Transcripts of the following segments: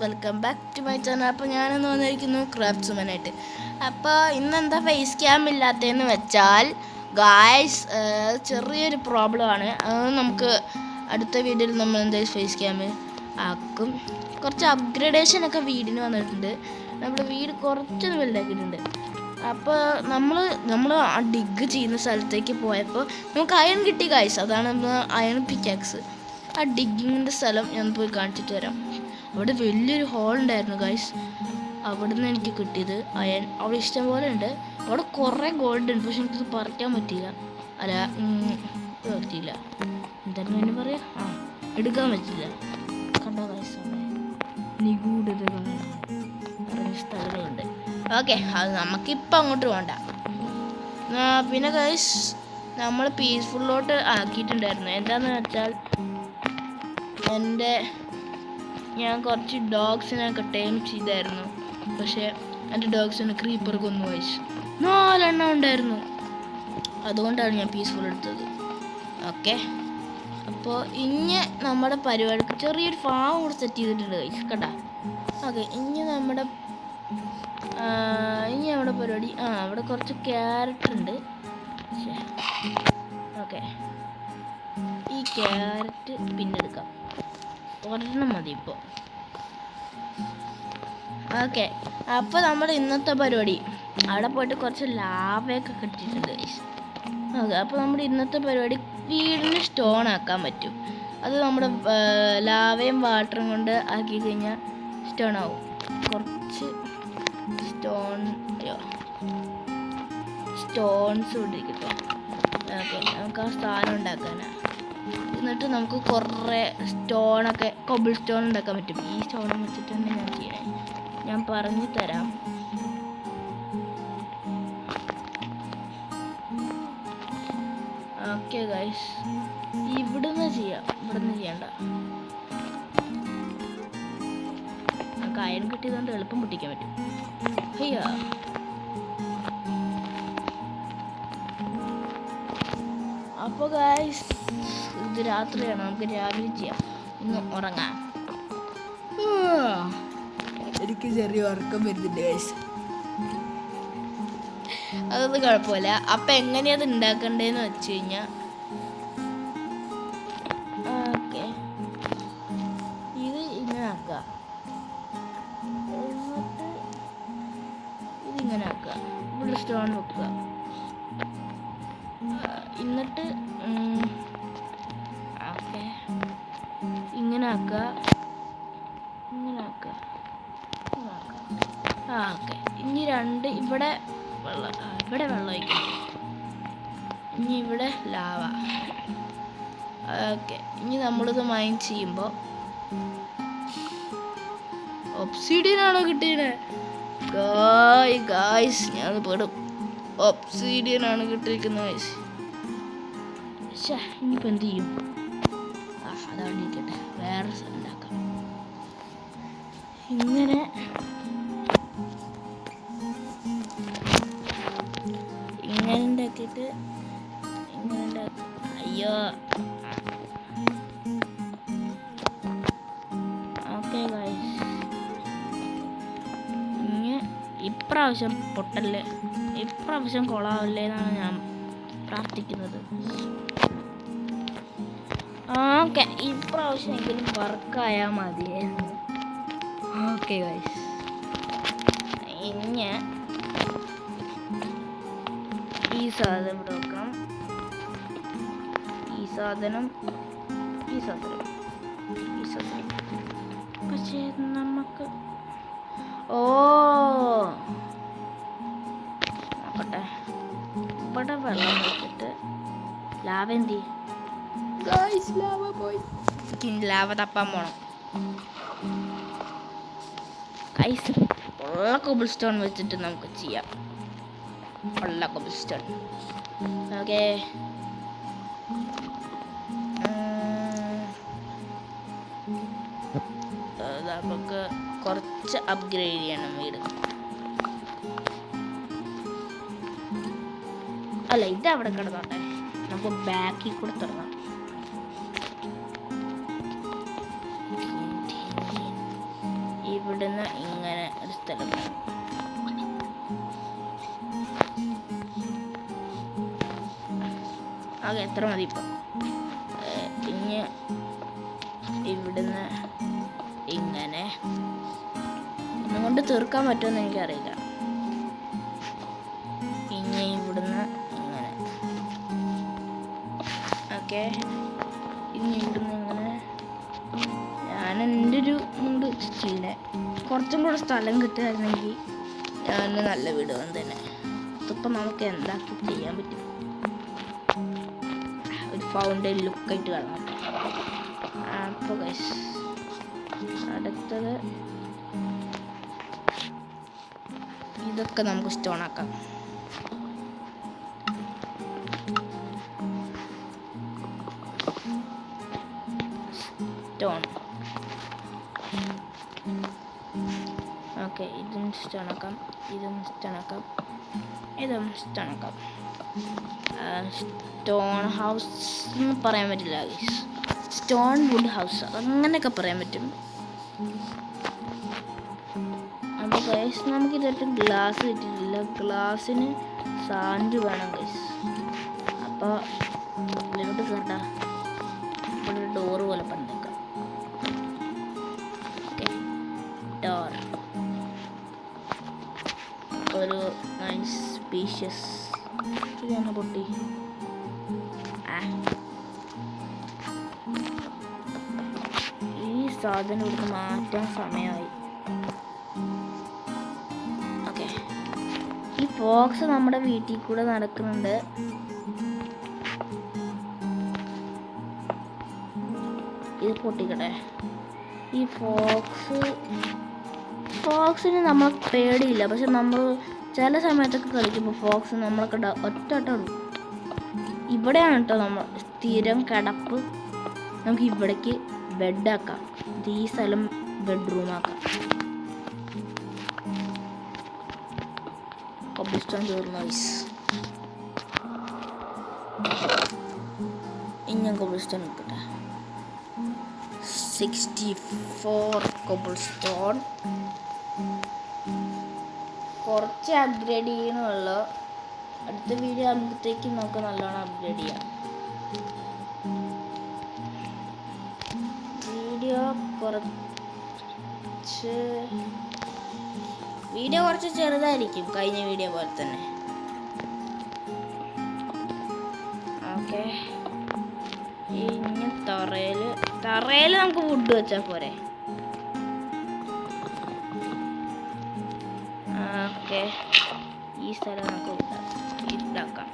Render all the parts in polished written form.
Welcome back to my channel. അപ്പോൾ ഞാനെന്ന് വന്നിരിക്കുന്നു ക്രാഫ്റ്റ്സ്മാനായിട്ട്. അപ്പോൾ ഇന്നെന്താ ഫേസ് ക്യാം ഇല്ലാത്തതെന്ന് വെച്ചാൽ ഗായ്സ് ചെറിയൊരു പ്രോബ്ലമാണ്. അത് നമുക്ക് അടുത്ത വീഡിയോയിൽ നമ്മൾ എന്തായാലും ഫേസ് ക്യാം ആക്കും. കുറച്ച് അപ്ഗ്രഡേഷനൊക്കെ വീടിന് വന്നിട്ടുണ്ട്. നമ്മുടെ വീട് കുറച്ചൊന്ന് വലുതാക്കിയിട്ടുണ്ട്. അപ്പോൾ നമ്മൾ ആ ഡിഗ് ചെയ്യുന്ന സ്ഥലത്തേക്ക് പോയപ്പോൾ നമുക്ക് അയൺ കിട്ടി ഗായ്സ്. അതാണ് അയൺ പിക്കാക്സ്. ആ ഡിഗിങ്ങിൻ്റെ സ്ഥലം ഞാൻ പോയി കാണിച്ചിട്ട് വരാം. അവിടെ വലിയൊരു ഹോൾ ഉണ്ടായിരുന്നു ഗൈസ്. അവിടെ നിന്ന് എനിക്ക് കിട്ടിയത് അയൺ. അവിടെ ഇഷ്ടം പോലെ ഉണ്ട്. അവിടെ കുറേ ഗോൾഡ് ഉണ്ട്, പക്ഷെ എനിക്കത് പറിക്കാൻ പറ്റിയില്ല. പറ്റിയില്ല എന്തായിരുന്നു അതിന് പറയാം, എടുക്കാൻ പറ്റില്ല. കണ്ടോ ഗൈസ്, നിഗൂഢതകൾ പറഞ്ഞ സ്ഥലങ്ങളുണ്ട്. ഓക്കെ, അത് നമുക്കിപ്പോൾ അങ്ങോട്ട് വേണ്ട. പിന്നെ ഗൈസ് നമ്മൾ പീസ്ഫുള്ളോട്ട് ആക്കിയിട്ടുണ്ടായിരുന്നു. എന്താണെന്ന് വെച്ചാൽ ഞാൻ കുറച്ച് ഡോഗ്സിനൊക്കെ ടൈം ചെയ്തായിരുന്നു. പക്ഷേ എൻ്റെ ഡോഗ്സിന് ക്രീപ്പർ കൊന്നു വയസ്സ് 4 എണ്ണം ഉണ്ടായിരുന്നു. അതുകൊണ്ടാണ് ഞാൻ പീസ്ഫുൾ എടുത്തത്. ഓക്കെ, അപ്പോൾ ഇനി നമ്മുടെ പരിപാടിക്ക് ചെറിയൊരു ഫാം കൂടെ സെറ്റ് ചെയ്തിട്ടുണ്ട് വയസ്സ് കേട്ടാ. ഓക്കെ, ഇനി നമ്മുടെ പരിപാടി അവിടെ കുറച്ച് ക്യാരറ്റ് ഉണ്ട്. ഓക്കെ, ഈ ക്യാരറ്റ് പിന്നെ എടുക്കാം, ഒരെണ്ണം മതി ഇപ്പോൾ. ഓക്കെ, അപ്പോൾ നമ്മുടെ ഇന്നത്തെ പരിപാടി അവിടെ പോയിട്ട് കുറച്ച് ലാവയൊക്കെ കിട്ടിയിട്ടുണ്ട്. ഓക്കെ, അപ്പോൾ നമ്മുടെ ഇന്നത്തെ പരിപാടി വീടിന് സ്റ്റോൺ ആക്കാൻ പറ്റും. അത് നമ്മുടെ ലാവയും വാട്ടറും കൊണ്ട് ആക്കി കഴിഞ്ഞാൽ സ്റ്റോൺ ആവും. കുറച്ച് സ്റ്റോൺസ് കൊണ്ടിരിക്കട്ടെ. ഓക്കെ, നമുക്ക് ആ സ്ഥാനം ഉണ്ടാക്കാനാണ്. എന്നിട്ട് നമുക്ക് കുറേ കൊബിൾ സ്റ്റോൺ ഉണ്ടാക്കാൻ പറ്റും. ഈ സ്റ്റോൺ വെച്ചിട്ട് തന്നെ ഞാൻ ചെയ്യണേ, ഞാൻ പറഞ്ഞു തരാം. ഓക്കെ ഗൈസ്, ഇവിടുന്ന് ചെയ്യണ്ട. നമുക്ക് അയൺ കിട്ടിയതുകൊണ്ട് എളുപ്പം പൊട്ടിക്കാൻ പറ്റും. അയ്യാ, അപ്പോൾ ഗൈസ് ഇത് രാത്രിയാണ്, നമുക്ക് രാവിലെ ചെയ്യാം. ഇന്ന് ഉറങ്ങാം. എനിക്ക് ചെറിയ ഉറക്കം വരുന്നുണ്ട് ഗൈസ്. അതൊന്നും കുഴപ്പമില്ല. അപ്പം എങ്ങനെയത് ഉണ്ടാക്കണ്ടേന്ന് വെച്ച് കഴിഞ്ഞാൽ, ഓക്കെ, ഇത് ഇങ്ങനെ ആക്കുക, എന്നിട്ട് ഇതിങ്ങനെ ആക്കുക, ഇവിടെ സ്റ്റോൺ വെക്കുക, എന്നിട്ട് ഓക്കെ ഇങ്ങനെ ആക്കുക. ഓക്കെ, ഇനി ഇവിടെ വെള്ളം ഒഴിക്കണം. ഇനി ഇവിടെ ലാവ. ഓക്കെ, ഇനി നമ്മളിത് മൈൻ ചെയ്യുമ്പോൾ ഒബ്സിഡിയനാണോ കിട്ടിയത്? ഗായ്സ് ഞാനത് പെടും. ഒബ്സിഡിയനാണ് കിട്ടിയിരിക്കുന്നത് ഗായ്സ്. ഇനിയിപ്പോൾ എന്ത് ചെയ്യും? അതാണ് ഇരിക്കട്ടെ, വേറെ ഉണ്ടാക്കാം. ഇങ്ങനെ ഉണ്ടാക്കിയിട്ട് ഇങ്ങനെ ഉണ്ടാക്കും. അയ്യോ, ഓക്കെ ഗൈസ്, ഇനി ഇപ്രാവശ്യം പൊട്ടല്ലേ, ഇപ്രാവശ്യം കൊളാവല്ലേ എന്നാണ് ഞാൻ പ്രാർത്ഥിക്കുന്നത്. ഓക്കെ, ഇപ്രാവശ്യം എങ്കിലും വർക്കായാൽ മതിയായിരുന്നു. ഓക്കെ ഗൈസ്, ഇനി ഈ സാധനം ഇവിടെ വെക്കണം. ഈ സാധനം പക്ഷേ നമുക്ക് നോക്കട്ടെ. ഇവിടെ വെള്ളം വെച്ചിട്ട് ലാവ എന്ത് ചെയ്യും? ലാവ പോയി. ലാവ തപ്പാൻ പോണം ഗൈസ്. ഉള്ള കോബിൾ സ്റ്റോൺ വെച്ചിട്ട് നമുക്ക് ചെയ്യാം. ഉള്ള കോബിൾ സ്റ്റോൺ. ഓക്കെ, നമുക്ക് കുറച്ച് അപ്ഗ്രേഡ് ചെയ്യണം വീട്. അല്ല, ഇത് അവിടെ കിടന്നോട്ടെ, നമുക്ക് ബാക്കിൽ കൂടെ തുറന്നാം. ആകെ എത്ര മതി ഇപ്പം. ഇനി ഇവിടുന്ന് ഇങ്ങനെ ഇന്നും കൊണ്ട് തീർക്കാൻ പറ്റുമെന്ന് എനിക്കറിയില്ല. ഇനി ഇവിടുന്ന് ഇങ്ങനെ ഓക്കെ. ഇനി ഇവിടുന്ന് ഇങ്ങനെ ഞാൻ എൻ്റെ ഒരു മൂഡ് ചെയ്യണേ. കുറച്ചും കൂടെ സ്ഥലം കിട്ടുമായിരുന്നെങ്കിൽ ഞാൻ നല്ല വീട് തന്നെ. ഇതിപ്പോൾ നമുക്ക് എന്താക്കി ചെയ്യാൻ പറ്റും? ഒരു ഫൗണ്ടൈൻ ലുക്കായിട്ട് കാണാം. അപ്പോൾ ഗൈസ് അടുത്തത് ഇതൊക്കെ നമുക്ക് സ്റ്റോൺ ആക്കാം. Stone okay. ഇതും സ്റ്റോൺ ആക്കാം, ഇതും സ്റ്റോൺ ആക്കാം, ഇതും സ്റ്റോൺ ആക്കാം. സ്റ്റോൺ ഹൗസ് എന്ന് പറയാൻ പറ്റില്ല, സ്റ്റോൺ വുഡ് ഹൗസ് അങ്ങനെയൊക്കെ പറയാൻ പറ്റും. അപ്പോൾ ഗൈസ് നമുക്ക് ഇതൊട്ട് ഗ്ലാസ് കിട്ടിയിട്ടില്ല. ഗ്ലാസ്സിന് സാൻഡ് വേണം ഗൈസ്. അപ്പോൾ ഇതിലോട്ട് കയറണ്ട, ഇവിടെ ഒരു ഡോറ് പോലെ പണിതേക്കാം. ഓക്കെ, ഡോർ ഒരു നൈസ് സ്പീഷ്യസ്. ഇതാണ് പൊട്ടി. ഈ സാധനം ഇവിടുന്ന് മാറ്റാൻ സമയമായി. ഓക്കെ, ഈ ഫോക്സ് നമ്മുടെ വീട്ടിൽ കൂടെ നടക്കുന്നുണ്ട്. ഇത് പൊട്ടിക്കട്ടെ. ഈ ഫോക്സിന് നമ്മൾ പേടിയില്ല, പക്ഷെ നമ്മൾ ചില സമയത്തൊക്കെ കളിക്കുമ്പോൾ ഫോക്സ് നമ്മളൊക്കെ ഒറ്റ ഇടും. ഇവിടെയാണ് കേട്ടോ നമ്മൾ സ്ഥിരം കിടപ്പ്. നമുക്ക് ഇവിടേക്ക് ബെഡാക്കാം. ഈ സ്ഥലം ബെഡ്റൂമാക്കാം. കൊബിൾസ്റ്റോൺ തീർന്നു ഗൈസ്. ഇനി ഞാൻ കൊബിൾസ്റ്റോൺ നിൽക്കട്ടെ. 64 കൊബിൾസ്റ്റോൺ. കുറച്ച് അപ്ഗ്രേഡ് ചെയ്യണമല്ലോ. അടുത്ത വീഡിയോ ആകുമ്പോഴത്തേക്കും നമുക്ക് നല്ലോണം അപ്ഗ്രേഡ് ചെയ്യാം. വീഡിയോ കുറച്ച് ചെറുതായിരിക്കും, കഴിഞ്ഞ വീഡിയോ പോലെ തന്നെ. ഓക്കെ, ഇനി തറയിൽ നമുക്ക് വുഡ് വെച്ചാൽ പോരെ. ഓക്കെ, ഈ സ്ഥലം നമുക്ക് ഇതാക്കാം.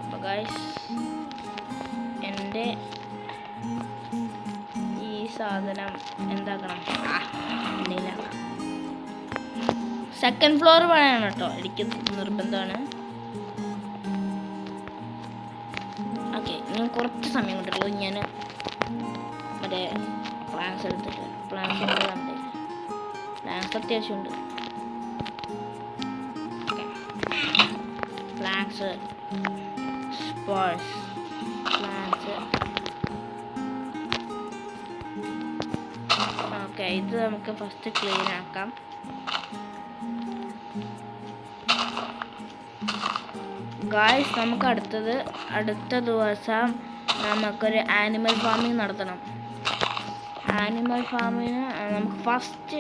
അപ്പോൾ ഗൈസ് എൻ്റെ ഈ സാധനം എന്താക്കണം? എന്തെങ്കിലും സെക്കൻഡ് ഫ്ലോർ പണിയാണ് കേട്ടോ, എനിക്ക് നിർബന്ധമാണ്. ഓക്കെ, ഞാൻ കുറച്ച് സമയം കൊണ്ടുള്ളൂ. ഞാൻ മറ്റേ പ്ലാൻസ് എടുത്തിട്ട് പ്ലാൻസ് അത്യാവശ്യമുണ്ട്. Plans, sports, plans. ഓക്കെ, ഇത് നമുക്ക് ഫസ്റ്റ് ക്ലീൻ ആക്കാം. ഗായ്സ്, നമുക്ക് അടുത്ത ദിവസം നമുക്കൊരു ആനിമൽ ഫാമിംഗ് നടത്തണം. ആനിമൽ ഫാമിന് നമുക്ക് ഫസ്റ്റ്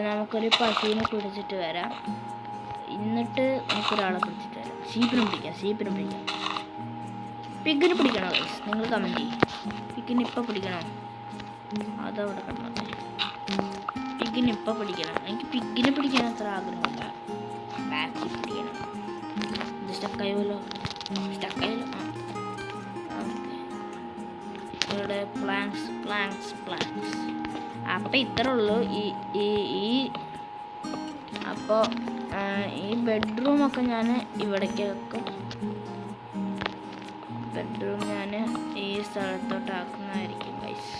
നമുക്കൊരു പശുവിനെ പിടിച്ചിട്ട് വരാം. എന്നിട്ട് നമുക്കൊരാളെ പിടിച്ചിട്ട് വരാം. ഷീപ്പിനെ പിടിക്കാം. പിഗിനെ പിടിക്കണോ ഗൈസ്? നിങ്ങൾ കമൻറ്റ് ചെയ്യും. പിഗിന് ഇപ്പം പിടിക്കണോ? അതവിടെ കണ്ടോ. പിഗിന് ഇപ്പം പിടിക്കണം. എനിക്ക് പിഗിനെ പിടിക്കാൻ അത്ര ആഗ്രഹമില്ല. ബാക്കി പിടിക്കണം. ഇത് സ്റ്റക്കായല്ലോ. ഇവിടെ പ്ലാങ്ക്സ്. അപ്പം ഇത്ര ഉള്ളൂ. അപ്പോൾ ഈ ബെഡ്റൂമൊക്കെ ഞാൻ ഇവിടേക്ക് വെക്കും. ബെഡ്റൂം ഞാൻ ഈ സ്ഥലത്തോട്ട് ആക്കുന്നതായിരിക്കും ഗൈസ്.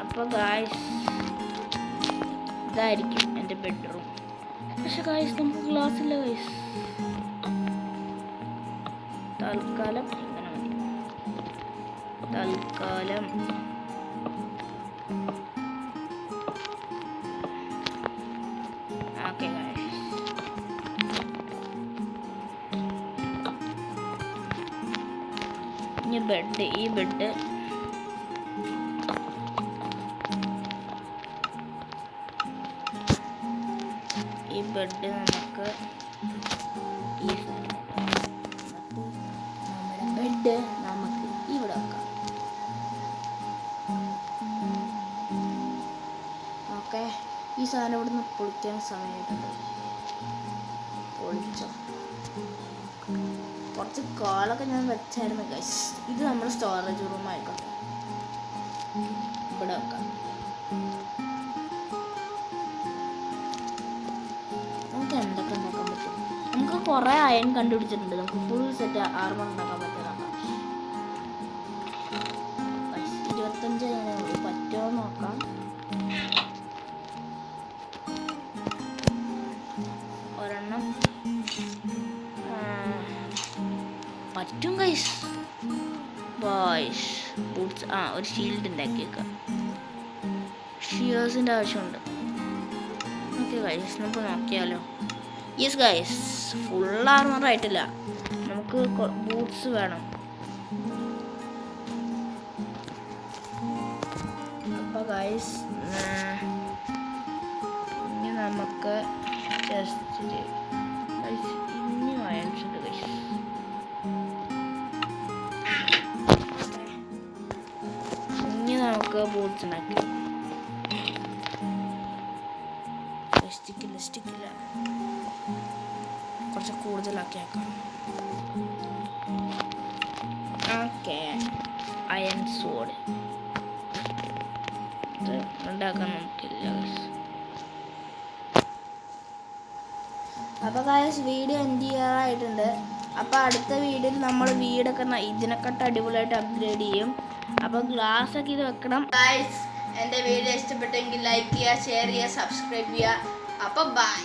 അപ്പോൾ ഗൈസ് ഇതായിരിക്കും എൻ്റെ ബെഡ്റൂം. പക്ഷെ ഗൈസ് നമുക്ക് ഗ്ലാസ് ഇല്ല ഗൈസ്. തൽക്കാലം ഇങ്ങനെ മതി. തൽക്കാലം ഈ ബെഡ് നമുക്ക് നമ്മുടെ ബെഡ് നമുക്ക് ഇവിടെ വെക്കാം. ഓക്കെ, ഈ സാധനം ഇവിടെ നിന്ന് പൊളിക്കാൻ സമയമായിട്ടുണ്ട്. പൊളിച്ചോ. കുറച്ച് കാലൊക്കെ ഞാൻ വെച്ചായിരുന്നു ഗൈസ്. ഇത് നമ്മുടെ സ്റ്റോറേജ് റൂം ആയിക്കോട്ടെ, ഇവിടെ വെക്കാം. നമുക്ക് എന്തൊക്കെ ഉണ്ടാക്കാൻ പറ്റും? നമുക്ക് കുറേ അയൺ കണ്ടുപിടിച്ചിട്ടുണ്ട്. നമുക്ക് ഫുൾ സെറ്റ് ആർമർ ഉണ്ടാക്കാൻ പറ്റുന്നതാണ്. 25 പറ്റുമോ നോക്കാം. ഒരെണ്ണം പറ്റും ഗൈസ്. ബോയ്സ് ബൂട്ട്സ് ഒരു ഷീൽഡ് ഉണ്ടാക്കിയേക്കാം. ഷിയേഴ്സിൻ്റെ ആവശ്യമുണ്ട്. ഓക്കെ ഗൈസ്, നമുക്ക് നോക്കിയാലോ. യെസ് ഗൈസ്, ഫുൾ ആർമർ ആയിട്ടില്ല. നമുക്ക് ബൂട്ട്സ് വേണം. അപ്പോൾ ഗൈസ് ഇനി നമുക്ക് ജസ്റ്റ് ഇനി വാങ്ങിച്ചിട്ട് ഗൈസ് ഇനി നമുക്ക് ബൂട്ട്സ് ഉണ്ടാക്കി. സ്റ്റിക്കില്ല കുറച്ച് കൂടുതലാക്കിയേക്കാം. ഓക്കെ, അയൺ സോഡ് ഇത് ഉണ്ടാക്കാൻ നമുക്കില്ല. അപ്പോൾ ഗൈസ് വീഡിയോ എൻഡ് ചെയ്യാറായിട്ടുണ്ട്. അപ്പോൾ അടുത്ത വീഡിയോയിൽ നമ്മൾ വീടൊക്കെ ഇതിനെക്കാട്ട് അടിപൊളിയായിട്ട് അപ്ഗ്രേഡ് ചെയ്യും. അപ്പോൾ ഗ്ലാസ് ഒക്കെ ഇത് വെക്കണം. ഗൈസ് എൻ്റെ വീഡിയോ ഇഷ്ടപ്പെട്ടെങ്കിൽ ലൈക്ക് ചെയ്യുക, ഷെയർ ചെയ്യുക, സബ്സ്ക്രൈബ് ചെയ്യുക. അപ്പോൾ ബൈ.